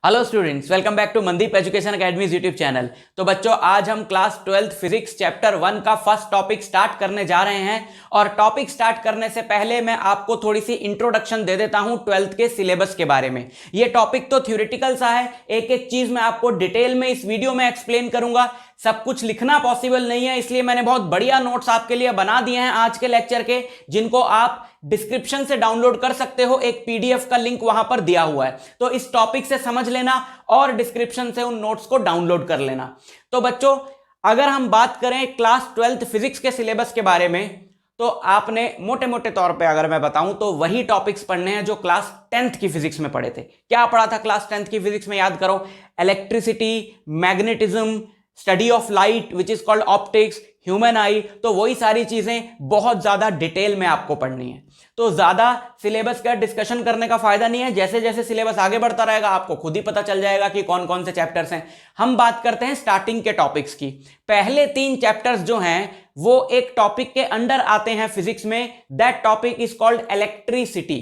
Hello students, welcome back to Mandeep education academy YouTube channel. तो बच्चों, आज हम क्लास 12th फिजिक्स चैप्टर 1 का फर्स्ट टॉपिक स्टार्ट करने जा रहे हैं। और टॉपिक स्टार्ट करने से पहले मैं आपको थोड़ी सी इंट्रोडक्शन दे देता हूं 12th के सिलेबस के बारे में। ये टॉपिक तो थ्योरेटिकल सा है, एक एक चीज मैं आपको डिटेल में इस वीडियो में एक्सप्लेन करूंगा। सब कुछ लिखना पॉसिबल नहीं है, इसलिए मैंने बहुत बढ़िया नोट्स आपके लिए बना दिए हैं आज के लेक्चर के, जिनको आप डिस्क्रिप्शन से डाउनलोड कर सकते हो। एक पीडीएफ का लिंक वहां पर दिया हुआ है, तो इस टॉपिक से समझ लेना और डिस्क्रिप्शन से उन नोट्स को डाउनलोड कर लेना। तो बच्चों, अगर हम बात करें क्लास 12th फिजिक्स के सिलेबस के बारे में, तो आपने मोटे मोटे तौर पे अगर मैं बताऊं तो वही टॉपिक्स पढ़ने हैं जो क्लास 10th की फिजिक्स में पढ़े थे। क्या पढ़ा था क्लास 10th की फिजिक्स में, याद करो। Electricity, magnetism, study of light which is called optics, human आई। तो वही सारी चीजें बहुत ज्यादा डिटेल में आपको पढ़नी है। तो ज्यादा सिलेबस का डिस्कशन करने का फायदा नहीं है, जैसे जैसे सिलेबस आगे बढ़ता रहेगा आपको खुद ही पता चल जाएगा कि कौन कौन से चैप्टर्स हैं। हम बात करते हैं स्टार्टिंग के टॉपिक्स की। पहले 3 चैप्टर्स जो हैं वो एक टॉपिक के अंडर आते हैं फिजिक्स में। That topic is called electricity.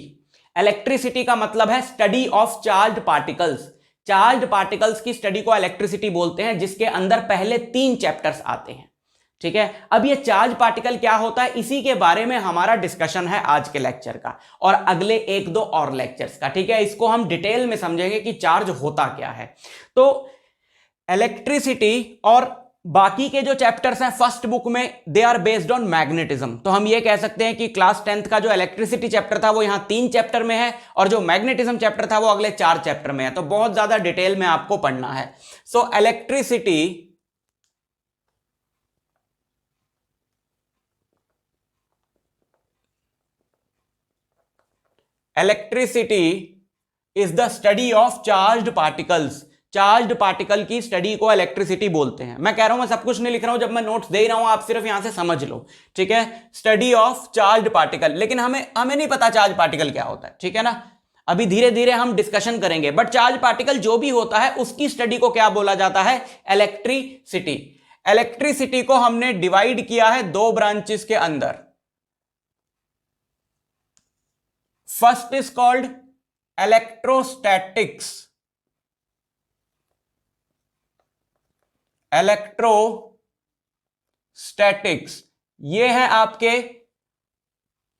Electricity का मतलब है study of charged particles. Charged particles की स्टडी को इलेक्ट्रिसिटी बोलते हैं, जिसके अंदर पहले 3 चैप्टर्स आते हैं। ठीक है, अब ये चार्ज पार्टिकल क्या होता है, इसी के बारे में हमारा डिस्कशन है आज के लेक्चर का और अगले 1-2 और लेक्चर्स का। ठीक है, इसको हम डिटेल में समझेंगे कि चार्ज होता क्या है। तो इलेक्ट्रिसिटी और बाकी के जो चैप्टर्स हैं फर्स्ट बुक में, they are based on magnetism. तो हम ये कह सकते हैं कि क्लास 10th का जो इलेक्ट्रिसिटी चैप्टर था वो यहां 3 चैप्टर में है, और जो मैग्नेटिज्म चैप्टर था वो अगले 4 चैप्टर में है। तो बहुत ज्यादा डिटेल में आपको पढ़ना है। So electricity is the study of charged particles. Charged particle की स्टडी को इलेक्ट्रिसिटी बोलते हैं। मैं कह रहा हूं, मैं सब कुछ नहीं लिख रहा हूं, जब मैं नोट्स दे रहा हूं आप सिर्फ यहां से समझ लो। ठीक है, स्टडी ऑफ चार्ज्ड पार्टिकल। लेकिन हमें नहीं पता चार्ज पार्टिकल क्या होता है, ठीक है ना। अभी धीरे धीरे हम डिस्कशन करेंगे, बट चार्ज पार्टिकल जो भी होता है उसकी स्टडी को क्या बोला जाता है, इलेक्ट्रिसिटी। इलेक्ट्रिसिटी को हमने डिवाइड किया है 2 ब्रांचेस के अंदर। First is called electrostatics. Electrostatics ये है आपके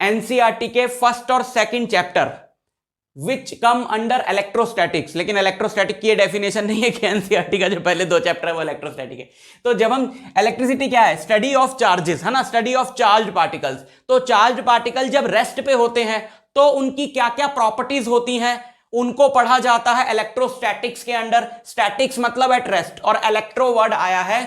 एनसीईआरटी के फर्स्ट और second chapter which come under electrostatics. लेकिन इलेक्ट्रोस्टैटिक की ये डेफिनेशन नहीं है कि एनसीईआरटी का जो पहले 2 चैप्टर है वो इलेक्ट्रोस्टैटिक है। तो जब हम इलेक्ट्रिसिटी क्या है, स्टडी ऑफ चार्जेस, है ना, स्टडी ऑफ चार्ज्ड पार्टिकल्स। तो चार्ज्ड पार्टिकल जब रेस्ट पे होते हैं तो उनकी क्या क्या प्रॉपर्टीज होती हैं, उनको पढ़ा जाता है इलेक्ट्रोस्टैटिक्स के अंडर। स्टैटिक्स मतलब एट रेस्ट, और इलेक्ट्रो वर्ड आया है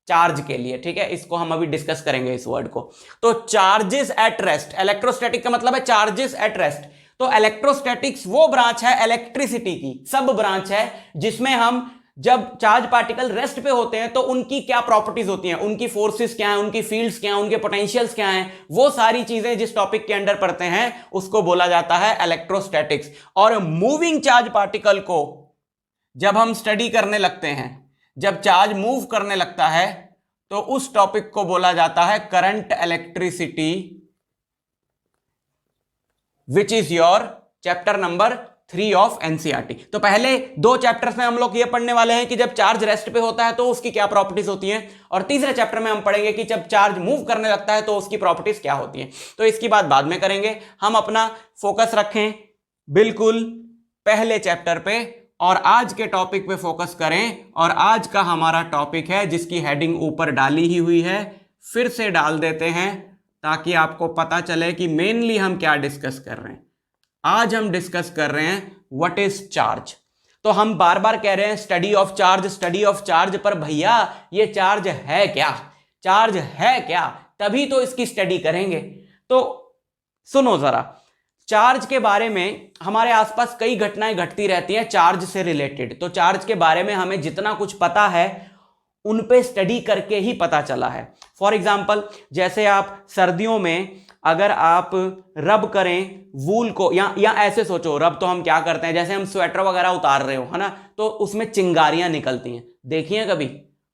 चार्ज के लिए। ठीक है, इसको हम अभी डिस्कस करेंगे इस वर्ड को। तो चार्जेस एट रेस्ट, इलेक्ट्रोस्टैटिक का मतलब है चार्जेस एट रेस्ट। तो इलेक्ट्रोस्टैटिक्स वो ब्रांच है इलेक्ट्रिसिटी की, सब ब्रांच है, जिसमें हम जब चार्ज पार्टिकल रेस्ट पे होते हैं तो उनकी क्या प्रॉपर्टीज होती हैं, उनकी फोर्सेस क्या हैं, उनकी फील्ड्स क्या हैं, उनके पोटेंशियल्स क्या हैं, वो सारी चीजें जिस टॉपिक के अंडर पढ़ते हैं उसको बोला जाता है इलेक्ट्रोस्टैटिक्स। और मूविंग चार्ज पार्टिकल को जब हम स्टडी करने लगते हैं, जब चार्ज मूव करने लगता है, तो उस टॉपिक को बोला जाता है current electricity, which is your chapter number 3 of NCERT. तो पहले 2 चैप्टर्स में हम लोग ये पढ़ने वाले हैं कि जब चार्ज रेस्ट पे होता है तो उसकी क्या प्रॉपर्टीज होती हैं, और तीसरे चैप्टर में हम पढ़ेंगे कि जब चार्ज मूव करने लगता है तो उसकी प्रॉपर्टीज क्या होती हैं। तो इसकी बात बाद में करेंगे। हम अपना फोकस रखें बिल्कुल पहले चैप्टर पे और आज के टॉपिक पे फोकस करें। और आज का हमारा टॉपिक है, जिसकी हेडिंग ऊपर डाली ही हुई है, फिर से डाल देते हैं ताकि आपको पता चले कि मेनली हम क्या डिस्कस कर रहे हैं। आज हम डिस्कस कर रहे हैं व्हाट इज चार्ज। तो हम बार बार कह रहे हैं study of charge, study of charge, पर भैया ये चार्ज है क्या, चार्ज है क्या, तभी तो इसकी स्टडी करेंगे। तो सुनो जरा, चार्ज के बारे में हमारे आसपास कई घटनाएं घटती रहती हैं चार्ज से रिलेटेड। तो चार्ज के बारे में हमें जितना कुछ पता है उन पे स्टडी करके ही पता चला है। फॉर एग्जाम्पल, जैसे आप सर्दियों में अगर आप रब करें वूल को, या ऐसे सोचो, रब तो हम क्या करते हैं, जैसे हम स्वेटर वगैरह उतार रहे हो, है ना, तो उसमें चिंगारियां निकलती हैं, देखिए कभी,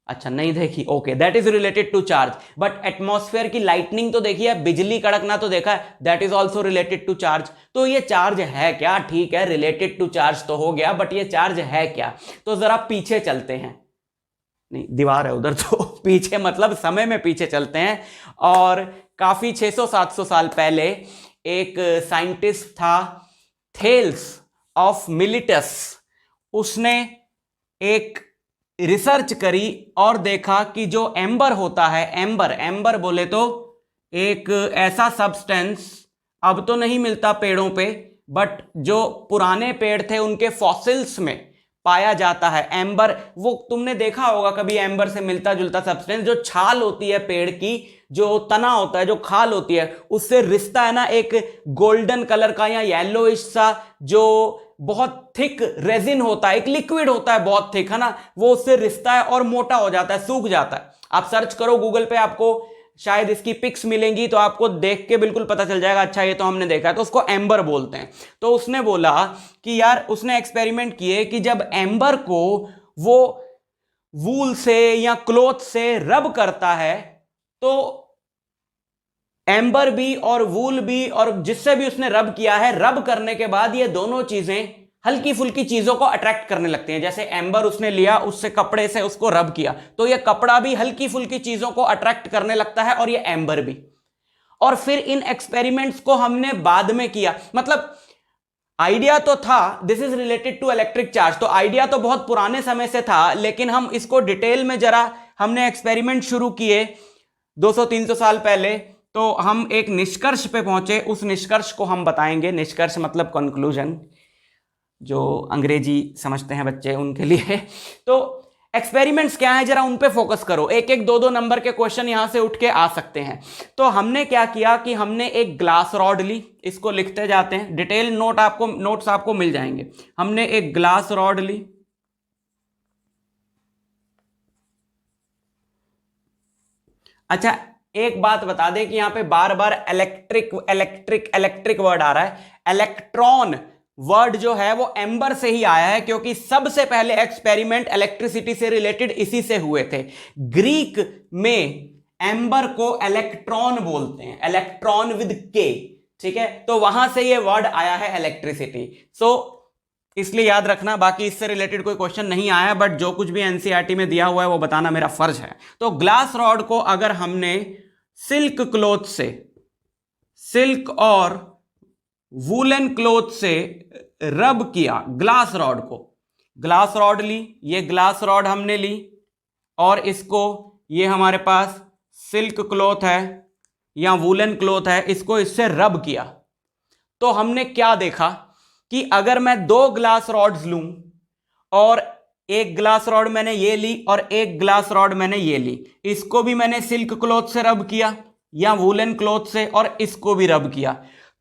अच्छा नहीं देखी, okay, that is related to charge. But atmosphere की लाइटनिंग तो देखी है, बिजली कड़कना तो देखा है, that is also related to charge. तो ये चार्ज है क्या? ठीक है, रिलेटेड टू चार्ज तो हो गया, बट ये चार्ज है क्या? तो जरा पीछे चलते हैं, नहीं दीवार है उधर तो पीछे मतलब समय में पीछे चलते हैं। और काफी 600-700 साल पहले एक साइंटिस्ट था थेल्स ऑफ मिलिटस, उसने एक रिसर्च करी और देखा कि जो एम्बर होता है, एम्बर बोले तो एक ऐसा सब्सटेंस अब तो नहीं मिलता पेड़ों पे, बट जो पुराने पेड़ थे उनके फॉसिल्स में पाया जाता है एम्बर। वो तुमने देखा होगा कभी एम्बर से मिलता जुलता सब्सटेंस, जो छाल होती है पेड़ की, जो तना होता है, जो खाल होती है, उससे रिश्ता है ना एक गोल्डन कलर का या येलोइश सा, जो बहुत थिक रेजिन होता है, एक लिक्विड होता है बहुत थिक, है ना, वो उससे रिश्ता है और मोटा हो जाता है, सूख जाता है। आप सर्च करो गूगल पे, आपको शायद इसकी पिक्स मिलेंगी तो आपको देख के बिल्कुल पता चल जाएगा, अच्छा ये तो हमने देखा है। तो उसको एम्बर बोलते हैं। तो उसने बोला कि यार, उसने एक्सपेरिमेंट किए कि जब एम्बर को वो वूल से या क्लॉथ से रब करता है, तो एम्बर भी और वूल भी और जिससे भी उसने रब किया है, रब करने के बाद ये दोनों चीजें हल्की फुल्की चीजों को अट्रैक्ट करने लगती हैं। जैसे एम्बर उसने लिया, उससे कपड़े से उसको रब किया, तो ये कपड़ा भी हल्की फुल्की चीजों को अट्रैक्ट करने लगता है, और ये एम्बर भी। और फिर इन एक्सपेरिमेंट्स को हमने बाद में किया, मतलब आइडिया तो था, this is related to electric charge, तो आइडिया तो बहुत पुराने समय से था, लेकिन हम इसको डिटेल में जरा हमने एक्सपेरिमेंट शुरू किए 200-300 साल पहले, तो हम एक निष्कर्ष पे पहुंचे। उस निष्कर्ष को हम बताएंगे। निष्कर्ष मतलब कंक्लूजन, जो अंग्रेजी समझते हैं बच्चे उनके लिए। तो एक्सपेरिमेंट्स क्या है, जरा उन पे फोकस करो। एक एक 2-2 नंबर के क्वेश्चन यहां से उठ के आ सकते हैं। तो हमने क्या किया कि हमने एक ग्लास रॉड ली, इसको लिखते जाते हैं, डिटेल नोट्स आपको मिल जाएंगे। हमने एक ग्लास रॉड ली, अच्छा एक बात बता दें कि यहां पे बार बार इलेक्ट्रिक वर्ड आ रहा है। इलेक्ट्रॉन वर्ड जो है वो एम्बर से ही आया है, क्योंकि सबसे पहले एक्सपेरिमेंट इलेक्ट्रिसिटी से रिलेटेड इसी से हुए थे। ग्रीक में एम्बर को इलेक्ट्रॉन बोलते हैं, इलेक्ट्रॉन विद के, ठीक है, तो वहां से ये वर्ड आया है इलेक्ट्रिसिटी। सो इसलिए याद रखना, बाकी इससे रिलेटेड कोई क्वेश्चन नहीं आया, बट जो कुछ भी एनसीईआरटी में दिया हुआ है वो बताना मेरा फर्ज है। तो ग्लास रॉड को अगर हमने सिल्क क्लॉथ से, सिल्क और वूलन क्लॉथ से रब किया, ग्लास रॉड को, ग्लास रॉड ली, ये ग्लास रॉड हमने ली, और इसको, ये हमारे पास सिल्क क्लॉथ है या वूलन क्लॉथ है, इसको इससे रब किया, तो हमने क्या देखा कि अगर मैं 2 ग्लास रॉड्स लूं, और एक ग्लास रॉड मैंने ये ली और एक ग्लास रॉड मैंने ये ली, इसको भी मैंने सिल्क क्लॉथ से रब किया या वूलन क्लॉथ से, और इसको भी रब किया,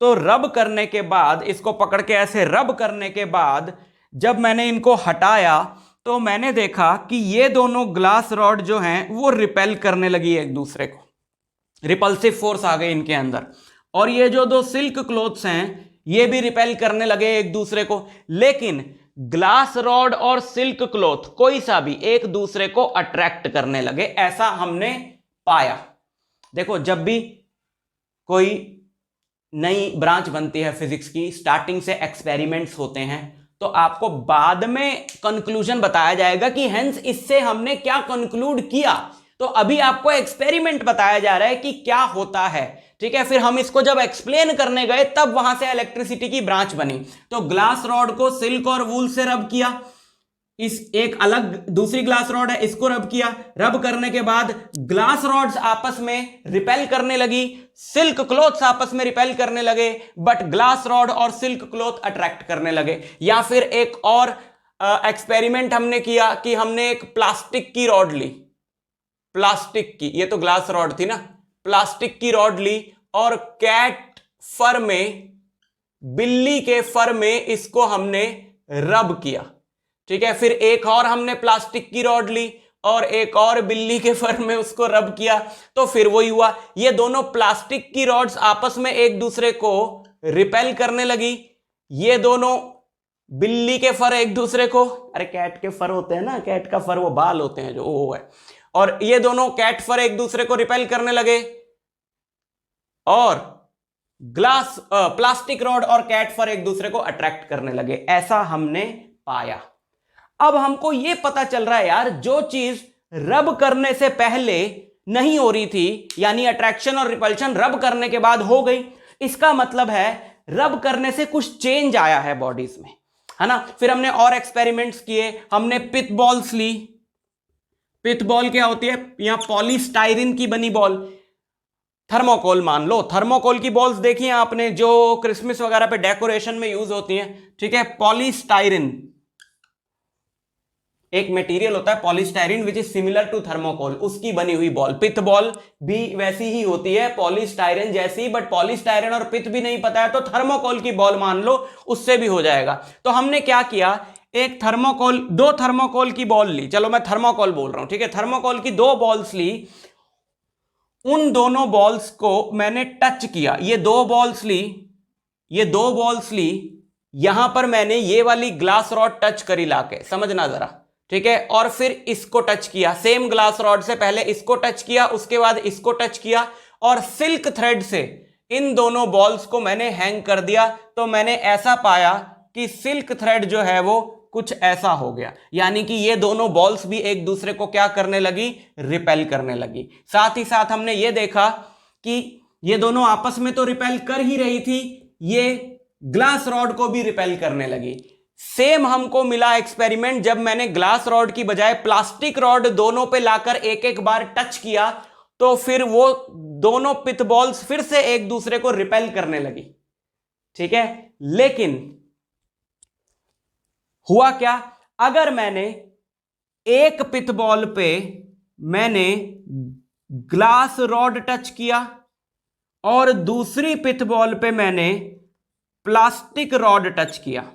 तो रब करने के बाद, इसको पकड़ के ऐसे रब करने के बाद जब मैंने इनको हटाया, तो मैंने देखा कि ये दोनों ग्लास रॉड जो हैं वो रिपेल करने लगी एक दूसरे को, रिपल्सिव फोर्स आ गई इनके अंदर। और ये जो 2 सिल्क क्लॉथ्स हैं ये भी रिपेल करने लगे एक दूसरे को। लेकिन ग्लास रॉड और सिल्क क्लॉथ कोई सा भी एक दूसरे को अट्रैक्ट करने लगे, ऐसा हमने पाया। देखो, जब भी कोई नई ब्रांच बनती है फिजिक्स की, स्टार्टिंग से एक्सपेरिमेंट्स होते हैं, तो आपको बाद में कंक्लूजन बताया जाएगा कि हेंस इससे हमने क्या कंक्लूड किया। तो अभी आपको एक्सपेरिमेंट बताया जा रहा है कि क्या होता है, ठीक है। फिर हम इसको जब एक्सप्लेन करने गए तब वहां से इलेक्ट्रिसिटी की ब्रांच बनी। तो ग्लास रॉड को सिल्क और वूल से रब किया, इस एक अलग दूसरी ग्लास रॉड है, इसको रब किया, रब करने के बाद ग्लास रॉड्स आपस में रिपेल करने लगी, सिल्क क्लॉथ्स आपस में रिपेल करने लगे, बट ग्लास रॉड और सिल्क क्लॉथ अट्रैक्ट करने लगे। या फिर एक और एक्सपेरिमेंट हमने किया कि हमने एक प्लास्टिक की रॉड ली, प्लास्टिक की, ये तो ग्लास रॉड थी ना, प्लास्टिक की रॉड ली और कैट फर में, बिल्ली के फर में इसको हमने रब किया, ठीक है। फिर एक और हमने प्लास्टिक की रॉड ली और एक और बिल्ली के फर में उसको रब किया, तो फिर वही हुआ। ये दोनों प्लास्टिक की रॉड्स आपस में एक दूसरे को रिपेल करने लगी, ये दोनों बिल्ली के फर एक दूसरे को, अरे कैट के फर होते हैं ना, कैट का फर वो बाल होते हैं जो, वो है, और ये दोनों कैट फर एक दूसरे को रिपेल करने लगे, और ग्लास प्लास्टिक रॉड और कैट फर एक दूसरे को अट्रैक्ट करने लगे, ऐसा हमने पाया। अब हमको यह पता चल रहा है यार, जो चीज रब करने से पहले नहीं हो रही थी, यानी अट्रैक्शन और रिपल्शन रब करने के बाद हो गई, इसका मतलब है रब करने से कुछ चेंज आया है बॉडीज में, है ना। फिर हमने और एक्सपेरिमेंट्स किए, हमने पिथ बॉल्स ली। पिथ बॉल क्या होती है, यहां पॉलीस्टाइरिन की बनी बॉल, थर्मोकोल मान लो, थर्मोकोल की बॉल्स देखी हैं आपने, जो क्रिसमस वगैरह पे डेकोरेशन में यूज होती हैं, ठीक है। पॉलीस्टाइरिन एक मटेरियल होता है polystyrene which is similar to thermocol, उसकी बनी हुई बॉल। पिथ बॉल भी वैसी ही होती है, पॉलीस्टाइरिन जैसी, बट पॉलीस्टाइरिन और पिथ भी नहीं पता है तो थर्मोकोल की बॉल मान लो, उससे भी हो जाएगा। तो हमने क्या किया, एक थर्मोकोल, दो थर्मोकोल की बॉल ली, चलो मैं थर्मोकोल बोल रहा हूं, ठीक है, थर्मोकोल की दो बॉल्स ली, उन दोनों बॉल्स को मैंने टच किया, ये दो बॉल्स ली, ये दो बॉल्स ली, यहां पर मैंने ये वाली ग्लास रॉड टच करी लाके, समझना जरा, ठीक है, और फिर इसको टच किया, सेम ग्लास रॉड से पहले इसको टच किया, उसके बाद इसको टच किया, और सिल्क थ्रेड से इन दोनों बॉल्स को मैंने हैंग कर दिया। तो मैंने ऐसा पाया कि सिल्क थ्रेड जो है वो कुछ ऐसा हो गया, यानी कि ये दोनों बॉल्स भी एक दूसरे को क्या करने लगी, रिपेल करने लगी। साथ ही साथ हमने ये देखा कि ये दोनों आपस में तो रिपेल कर ही रही थी, ये ग्लास रॉड को भी रिपेल करने लगी। सेम हमको मिला एक्सपेरिमेंट जब मैंने ग्लास रॉड की बजाय प्लास्टिक रॉड दोनों पे लाकर एक एक बार टच किया, तो फिर वो दोनों पिथ बॉल्स फिर से एक दूसरे को रिपेल करने लगी, ठीक है। लेकिन हुआ क्या, अगर मैंने एक पिथ बॉल पे मैंने ग्लास रॉड टच किया और दूसरी पिथ बॉल पे मैंने प्लास्टिक रॉड टच किया,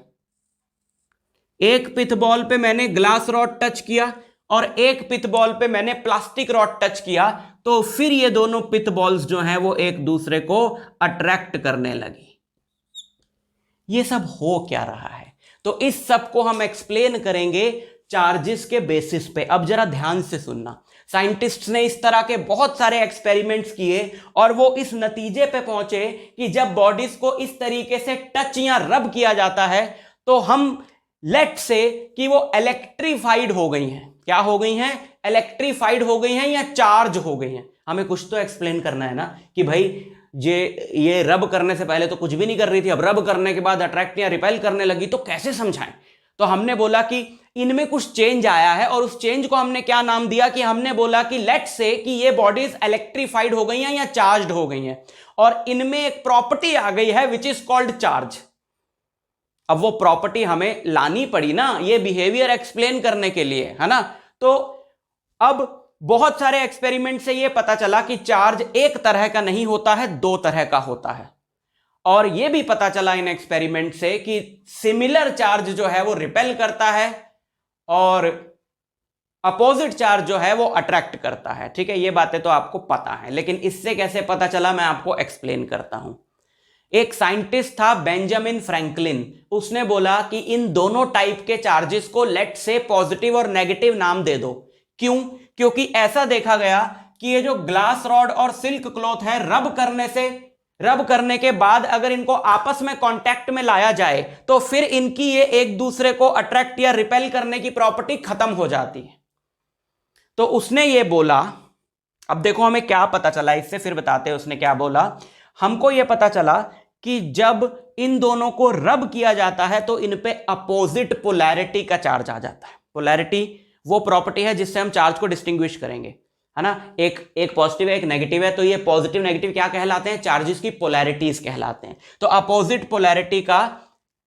एक पिथ बॉल पे मैंने ग्लास रॉड टच किया और एक पिथ बॉल पे मैंने प्लास्टिक रॉड टच किया, तो फिर ये दोनों पिथ बॉल्स जो हैं वो एक दूसरे को अट्रैक्ट करने लगी। ये सब हो क्या रहा है, तो इस सब को हम एक्सप्लेन करेंगे चार्जेस के बेसिस पे। अब जरा ध्यान से सुनना, साइंटिस्ट्स ने इस तरह के बहुत सारे एक्सपेरिमेंट्स किए और वो इस नतीजे पे पहुंचे कि जब बॉडीज को इस तरीके से टच या रब किया जाता है तो हम लेट से कि वो इलेक्ट्रीफाइड हो गई हैं। क्या हो गई हैं, इलेक्ट्रीफाइड हो गई हैं या चार्ज हो गई हैं। हमें कुछ तो एक्सप्लेन करना है ना कि भाई ये रब करने से पहले तो कुछ भी नहीं कर रही थी, अब रब करने के बाद अट्रैक्ट या रिपेल करने लगी, तो कैसे समझाएं। तो हमने बोला कि इनमें कुछ चेंज आया है और उस चेंज को हमने क्या नाम दिया कि हमने बोला कि लेट से कि ये बॉडीज इलेक्ट्रीफाइड हो गई हैं या चार्ज्ड हो गई हैं और इनमें एक प्रॉपर्टी आ गई है विच इज कॉल्ड चार्ज। अब वो प्रॉपर्टी हमें लानी पड़ी ना ये बिहेवियर एक्सप्लेन करने के लिए, है ना। तो अब बहुत सारे एक्सपेरिमेंट से ये पता चला कि चार्ज एक तरह का नहीं होता है, दो तरह का होता है। और ये भी पता चला इन एक्सपेरिमेंट से कि सिमिलर चार्ज जो है वो रिपेल करता है और अपोजिट चार्ज जो है वो अट्रैक्ट करता है, ठीक है। ये बातें तो आपको पता है, लेकिन इससे कैसे पता चला मैं आपको एक्सप्लेन करता हूं। एक साइंटिस्ट था बेंजामिन फ्रैंकलिन, उसने बोला कि इन दोनों टाइप के चार्जेस को लेट से पॉजिटिव और नेगेटिव नाम दे दो। क्यों, क्योंकि ऐसा देखा गया कि ये जो ग्लास रॉड और सिल्क क्लॉथ है, रब करने के बाद अगर इनको आपस में कांटेक्ट में लाया जाए तो फिर इनकी ये एक दूसरे को अट्रैक्ट या रिपेल करने की प्रॉपर्टी खत्म हो जाती है। तो उसने ये बोला, अब देखो हमें क्या पता चला इससे, फिर बताते हैं उसने क्या बोला। हमको यह पता चला कि जब इन दोनों को रब किया जाता है तो इन पे अपोजिट पोलैरिटी का चार्ज आ जाता है। पोलैरिटी वो प्रॉपर्टी है जिससे हम चार्ज को डिस्टिंग्विश करेंगे, है ना। एक पॉजिटिव है एक नेगेटिव है, तो ये पॉजिटिव नेगेटिव क्या कहलाते हैं, चार्जेस की पोलैरिटीज कहलाते हैं। तो अपोजिट पोलैरिटी का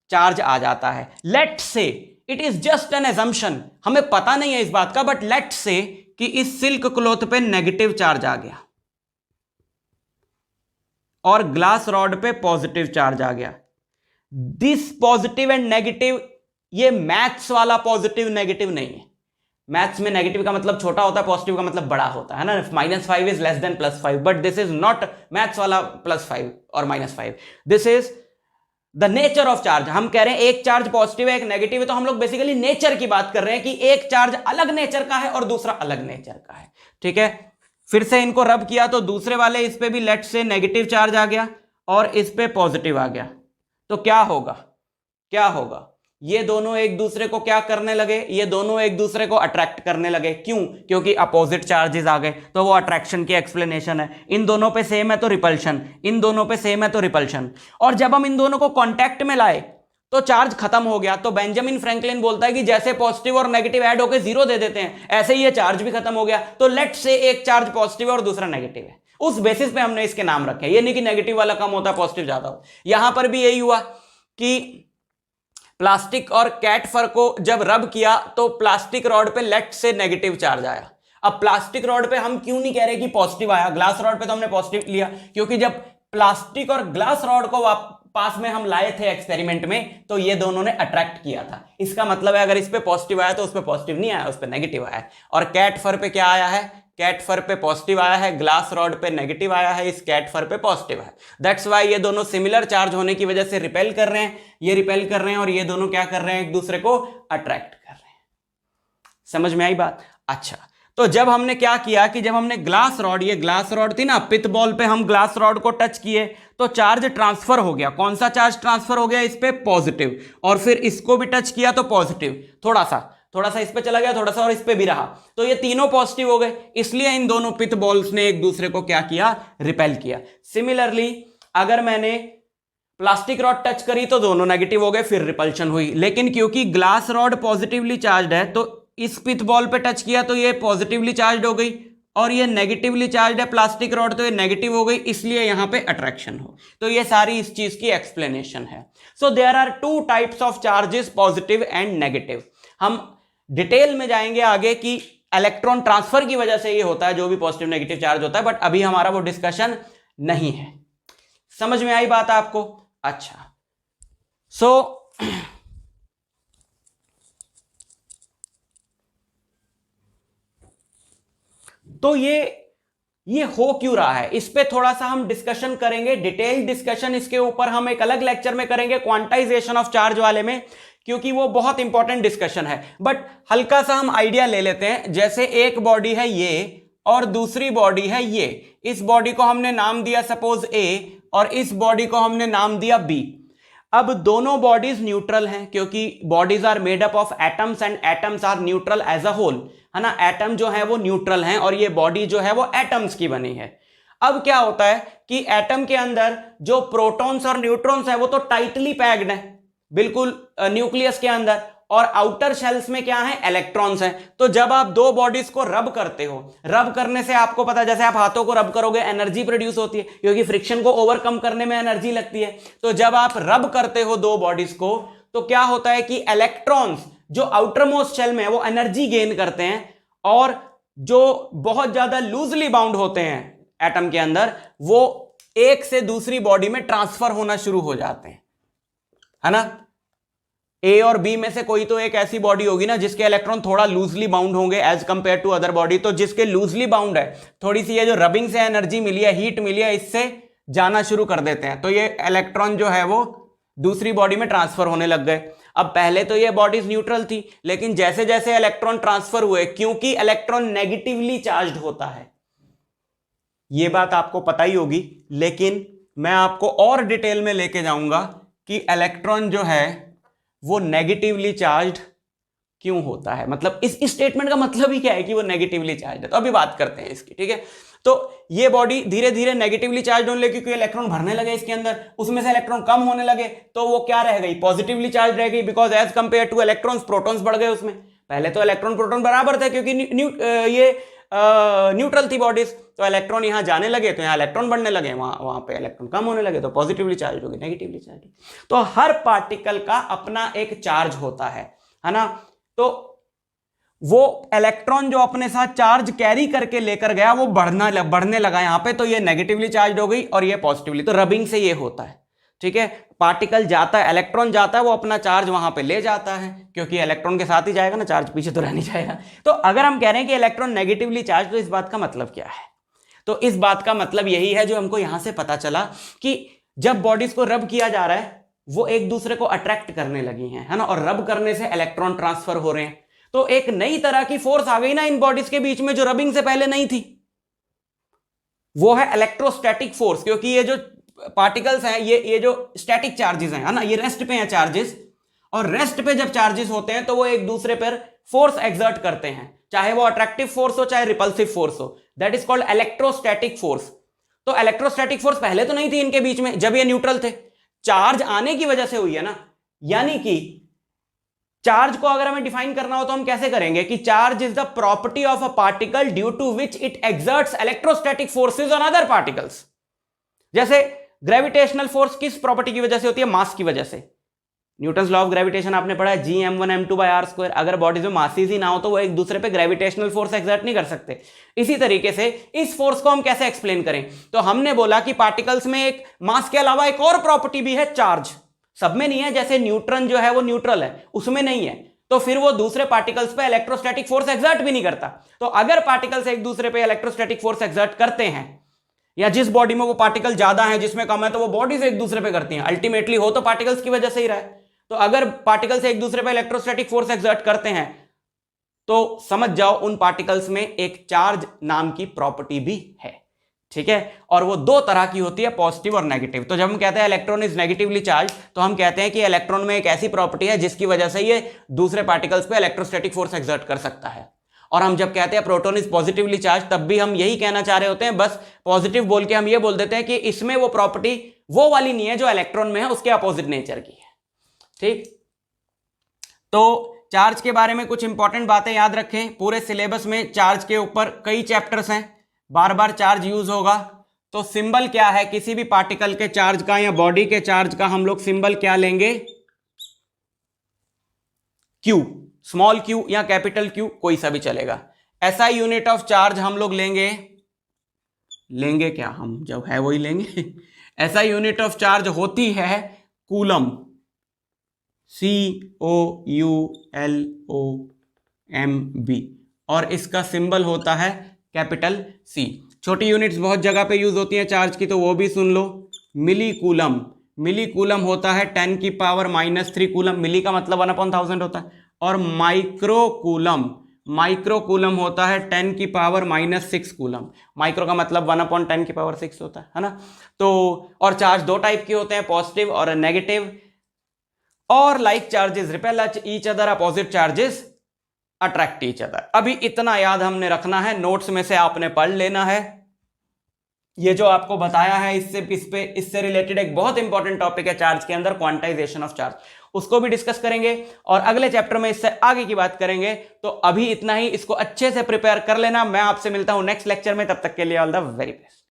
चार्ज आ जाता है। लेट से it is just an assumption, हमें पता नहीं है इस बात का, बट लेट से कि इस सिल्क क्लॉथ पे नेगेटिव चार्ज आ गया और ग्लास रॉड पे पॉजिटिव चार्ज आ गया। दिस पॉजिटिव एंड नेगेटिव ये मैथ्स वाला पॉजिटिव नेगेटिव नहीं है। मैथ्स में नेगेटिव का मतलब छोटा होता है, पॉजिटिव का मतलब बड़ा होता है ना। -5 is less than +5, but this is not maths वाला +5 और -5। This is the nature of charge, हम कह रहे हैं एक चार्ज पॉजिटिव है एक नेगेटिव है, तो हम लोग बेसिकली नेचर की बात कर रहे हैं कि एक चार्ज अलग नेचर का है और दूसरा अलग नेचर का है। ठीक है, फिर से इनको रब किया तो दूसरे वाले इस पे भी लेट से नेगेटिव चार्ज आ गया और इस पे पॉजिटिव आ गया, तो क्या होगा, क्या होगा, ये दोनों एक दूसरे को क्या करने लगे, ये दोनों एक दूसरे को अट्रैक्ट करने लगे। क्यों? क्योंकि अपोजिट चार्जेस आ गए, तो वो अट्रैक्शन की एक्सप्लेनेशन है। इन दोनों पे सेम है तो रिपल्शन, इन दोनों पे सेम है तो रिपल्शन। और जब हम इन दोनों को कांटेक्ट में लाए तो चार्ज खत्म हो गया। तो बेंजामिन फ्रैंकलिन बोलता है कि जैसे पॉजिटिव और नेगेटिव ऐड होकर जीरो दे देते हैं, ऐसे ही ये चार्ज भी खत्म हो गया। तो लेट से एक चार्ज पॉजिटिव है और दूसरा नेगेटिव है, उस बेसिस पे हमने इसके नाम रखे। ये नहीं कि नेगेटिव वाला कम होता है पॉजिटिव ज्यादा हो। यहां पर भी यही हुआ कि प्लास्टिक और कैट फर को जब रब किया तो प्लास्टिक रॉड पे लेट से नेगेटिव चार्ज आया। अब प्लास्टिक रॉड पे हम क्यों नहीं कह रहे कि पॉजिटिव आया, ग्लास रॉड पे तो हमने पॉजिटिव लिया, क्योंकि जब प्लास्टिक और ग्लास रॉड को पास में हम लाए थे एक्सपेरिमेंट में तो ये दोनों ने अट्रैक्ट किया था। इसका मतलब है अगर इस पे पॉजिटिव आया तो उस पे पॉजिटिव नहीं आया, उस पे नेगेटिव आया। और कैट फर पे क्या आया है, कैट फर पे पॉजिटिव आया है, ग्लास रॉड पे नेगेटिव आया है, इस कैट फर पे पॉजिटिव है। दैट्स वाई ये दोनों सिमिलर चार्ज होने की वजह से रिपेल कर रहे हैं, ये रिपेल कर रहे हैं और ये दोनों क्या कर रहे हैं, एक दूसरे को अट्रैक्ट कर रहे हैं। समझ में आई बात? अच्छा, तो जब हमने क्या किया कि जब हमने ग्लास रॉड, ये ग्लास रॉड थी ना, पिथ बॉल पे हम ग्लास रॉड को टच किए तो चार्ज ट्रांसफर हो गया। कौन सा चार्ज ट्रांसफर हो गया? इस पे पॉजिटिव। और फिर इसको भी टच किया तो पॉजिटिव, थोड़ा सा इस पे चला गया, थोड़ा सा और इस पे भी रहा, तो ये तीनों पॉजिटिव हो गए। इसलिए इन दोनों पिथ बॉल्स ने एक दूसरे को क्या किया, रिपेल किया। सिमिलरली अगर मैंने प्लास्टिक रॉड टच करी तो दोनों नेगेटिव हो गए, फिर रिपल्शन हुई। लेकिन क्योंकि ग्लास रॉड पॉजिटिवली चार्ज है तो इस पिथ बॉल पे टच किया तो ये पॉजिटिवली चार्ज हो गई और ये नेगेटिवली चार्ज है प्लास्टिक रॉड, तो ये नेगेटिव हो गई, इसलिए यहां पे अट्रैक्शन हो। तो ये सारी इस चीज की एक्सप्लेनेशन है। So there are two types of charges, positive and negative. हम डिटेल में जाएंगे आगे कि इलेक्ट्रॉन ट्रांसफर की वजह से ये होता है जो भी पॉजिटिव नेगेटिव चार्ज होता है, बट अभी हमारा वो डिस्कशन नहीं है। समझ में आई बात आपको? अच्छा, सो तो ये हो क्यों रहा है, इस पे थोड़ा सा हम डिस्कशन करेंगे, डिटेल डिस्कशन इसके ऊपर हम एक अलग लेक्चर में करेंगे, क्वांटाइजेशन ऑफ चार्ज वाले में, क्योंकि वो बहुत इंपॉर्टेंट डिस्कशन है। बट हल्का सा हम आइडिया ले लेते हैं। जैसे एक बॉडी है ये और दूसरी बॉडी है ये, इस बॉडी को हमने नाम दिया सपोज ए और इस बॉडी को हमने नाम दिया बी। अब दोनों बॉडीज न्यूट्रल हैं क्योंकि bodies are made up of atoms and atoms are neutral as a whole, है ना। एटम जो है वो न्यूट्रल हैं और ये बॉडी जो है वो एटम्स की बनी है। अब क्या होता है कि एटम के अंदर जो प्रोटॉन्स और न्यूट्रॉन्स है वो तो टाइटली पैक्ड है बिल्कुल न्यूक्लियस के अंदर, और आउटर शेल्स में क्या है, इलेक्ट्रॉन्स हैं। तो जब आप दो बॉडीज को रब करते हो, रब करने से आपको पता है जैसे आप हाथों को रब करोगे एनर्जी प्रोड्यूस होती है क्योंकि फ्रिक्शन को ओवरकम करने में एनर्जी लगती है। तो जब आप रब करते हो दो बॉडीज को तो क्या होता है कि इलेक्ट्रॉन्स जो आउटर मोस्ट शेल में है वो एनर्जी गेन करते हैं और जो बहुत ज्यादा लूजली बाउंड होते हैं एटम के अंदर वो एक से दूसरी बॉडी में ट्रांसफर होना शुरू हो जाते हैं, है ना। ए और बी में से कोई तो एक ऐसी बॉडी होगी ना जिसके इलेक्ट्रॉन थोड़ा लूजली बाउंड होंगे as compare to other body. तो जिसके लूजली बाउंड है, थोड़ी सी ये जो रबिंग से एनर्जी मिली है, हीट मिली है, इससे जाना शुरू कर देते हैं, तो ये इलेक्ट्रॉन जो है वो दूसरी बॉडी में ट्रांसफर होने लग गए। अब पहले तो ये बॉडीज न्यूट्रल थी, लेकिन जैसे जैसे इलेक्ट्रॉन ट्रांसफर हुए, क्योंकि इलेक्ट्रॉन नेगेटिवली चार्ज्ड होता है, ये बात आपको पता ही होगी, लेकिन मैं आपको और डिटेल में लेके जाऊंगा कि इलेक्ट्रॉन जो है वो नेगेटिवली चार्ज्ड क्यों होता है। मतलब इस स्टेटमेंट का मतलब ही क्या है कि वो नेगेटिवली चार्ज्ड है। तो अभी बात करते हैं इसकी, ठीक है। तो ये बॉडी धीरे धीरे नेगेटिवली चार्ज होने लगी क्योंकि इलेक्ट्रॉन भरने लगे इसके अंदर, उसमें से इलेक्ट्रॉन कम होने लगे तो वो क्या रह गई, पॉजिटिवली चार्ज रह गई, because as compare to electrons protons बढ़ गए उसमें। पहले तो इलेक्ट्रॉन प्रोटॉन बराबर थे क्योंकि ये न्यूट्रल थी बॉडीज, तो इलेक्ट्रॉन यहां जाने लगे तो यहां इलेक्ट्रॉन बढ़ने लगे, वहां पे इलेक्ट्रॉन कम होने लगे तो पॉजिटिवली चार्ज हो गए, नेगेटिवली चार्ज। तो हर पार्टिकल का अपना एक चार्ज होता है ना। तो वो इलेक्ट्रॉन जो अपने साथ चार्ज कैरी करके लेकर गया वो बढ़ने लगा यहां पे, तो ये नेगेटिवली चार्ज हो गई और ये पॉजिटिवली। तो रबिंग से ये होता है, ठीक है। पार्टिकल जाता है, इलेक्ट्रॉन जाता है, वो अपना चार्ज वहां पे ले जाता है क्योंकि इलेक्ट्रॉन के साथ ही जाएगा ना, चार्ज पीछे तो रह नहीं जाएगा। तो अगर हम कह रहे हैं कि इलेक्ट्रॉन नेगेटिवली चार्ज, तो इस बात का मतलब क्या है? तो इस बात का मतलब यही है जो हमको यहां से पता चला कि जब बॉडीज को रब किया जा रहा है वो एक दूसरे को अट्रैक्ट करने लगी हैं, है ना, और रब करने से इलेक्ट्रॉन ट्रांसफर हो रहे हैं। तो एक नई तरह की फोर्स आ गई ना इन बॉडीज के बीच में, जो रबिंग से पहले नहीं थी। वो है इलेक्ट्रोस्टैटिक फोर्स, क्योंकि ये जो पार्टिकल्स हैं, ये जो स्टैटिक चार्जेस हैं, है ना, ये रेस्ट पे हैं चार्जेस, और रेस्ट पे जब चार्जेस होते हैं तो वो एक दूसरे पर फोर्स एक्सर्ट करते हैं, चाहे वो अट्रैक्टिव फोर्स हो चाहे रिपल्सिव फोर्स हो। That is called electrostatic force. तो इलेक्ट्रोस्टैटिक फोर्स पहले तो नहीं थी इनके बीच में जब ये न्यूट्रल थे, चार्ज आने की वजह से हुई है ना। यानी कि चार्ज को अगर हमें डिफाइन करना हो तो हम कैसे करेंगे कि charge is the property of a particle due to which it exerts electrostatic forces on other particles. जैसे ग्रेविटेशनल फोर्स किस प्रॉपर्टी की वजह से होती है? मास की वजह से। न्यूटन्स लॉ ऑफ ग्रेविटेशन आपने पढ़ा है, Gm1m2/r²। अगर बॉडीज में मासेस ही ना हो तो वो एक दूसरे पे ग्रेविटेशनल फोर्स एक्सर्ट नहीं कर सकते। इसी तरीके से इस फोर्स को हम कैसे एक्सप्लेन करें? तो हमने बोला कि पार्टिकल्स में एक मास के अलावा एक और प्रॉपर्टी भी है, चार्ज। सब में नहीं है, जैसे न्यूट्रॉन जो है वो न्यूट्रल है, उसमें नहीं है, तो फिर वो दूसरे पार्टिकल्स पे इलेक्ट्रोस्टैटिक फोर्स एक्सर्ट भी नहीं करता। तो अगर पार्टिकल्स एक दूसरे पे इलेक्ट्रोस्टैटिक फोर्स एक्सर्ट करते हैं, या जिस बॉडी में वो पार्टिकल ज्यादा है जिसमें कम है, तो वो बॉडीज एक दूसरे पे करती हैं। अल्टीमेटली हो तो पार्टिकल्स की वजह से ही रहा है। तो अगर पार्टिकल्स एक दूसरे पे इलेक्ट्रोस्टैटिक फोर्स एक्सर्ट करते हैं तो समझ जाओ उन पार्टिकल्स में एक चार्ज नाम की प्रॉपर्टी भी है, ठीक है। और वो दो तरह की होती है, पॉजिटिव और नेगेटिव। तो जब हम कहते हैं इलेक्ट्रॉन इज नेगेटिवली चार्ज, तो हम कहते हैं कि इलेक्ट्रॉन में एक ऐसी प्रॉपर्टी है जिसकी वजह से ये दूसरे पार्टिकल्स पे इलेक्ट्रोस्टैटिक फोर्स एक्सर्ट कर सकता है। और हम जब कहते हैं प्रोटॉन इज पॉजिटिवली चार्ज, तब भी हम यही कहना चाह रहे होते हैं, बस पॉजिटिव बोल के हम ये बोल देते हैं कि इसमें वो प्रॉपर्टी वो वाली नहीं है जो इलेक्ट्रॉन में है, उसके अपोजिट नेचर की है, ठीक। तो चार्ज के बारे में कुछ इंपॉर्टेंट बातें याद रखें। पूरे सिलेबस में चार्ज के ऊपर कई चैप्टर्स हैं, बार बार चार्ज यूज होगा। तो सिंबल क्या है किसी भी पार्टिकल के चार्ज का या बॉडी के चार्ज का? हम लोग सिंबल क्या लेंगे? क्यू, स्मॉल क्यू या कैपिटल क्यू, कोई सा भी चलेगा। एसआई यूनिट ऑफ चार्ज हम लोग लेंगे क्या? हम जब है वही लेंगे। एसआई यूनिट ऑफ चार्ज होती है कूलम, COULOMB, और इसका सिंबल होता है कैपिटल C। छोटी यूनिट्स बहुत जगह पे यूज होती हैं चार्ज की, तो वो भी सुन लो। मिली कूलम, मिली कूलम होता है 10⁻³ कूलम, मिली का मतलब 1/1000 होता है। और माइक्रो कूलम, माइक्रो कूलम होता है 10⁻⁻6 कूलम, माइक्रो का मतलब 1/10⁻6 होता है ना। तो और चार्ज दो टाइप के होते हैं, पॉजिटिव और नेगेटिव। और like charges repel each other, opposite charges attract each other. अभी इतना याद हमने रखना है, नोट्स में से आपने पढ़ लेना है। ये जो आपको बताया है इससे रिलेटेड एक बहुत इंपॉर्टेंट टॉपिक है चार्ज के अंदर, क्वांटाइजेशन ऑफ चार्ज, उसको भी डिस्कस करेंगे और अगले चैप्टर में इससे आगे की बात करेंगे। तो अभी इतना ही, इसको अच्छे से प्रिपेयर कर लेना। मैं आपसे मिलता हूं नेक्स्ट लेक्चर में, तब तक के लिए ऑल द वेरी बेस्ट।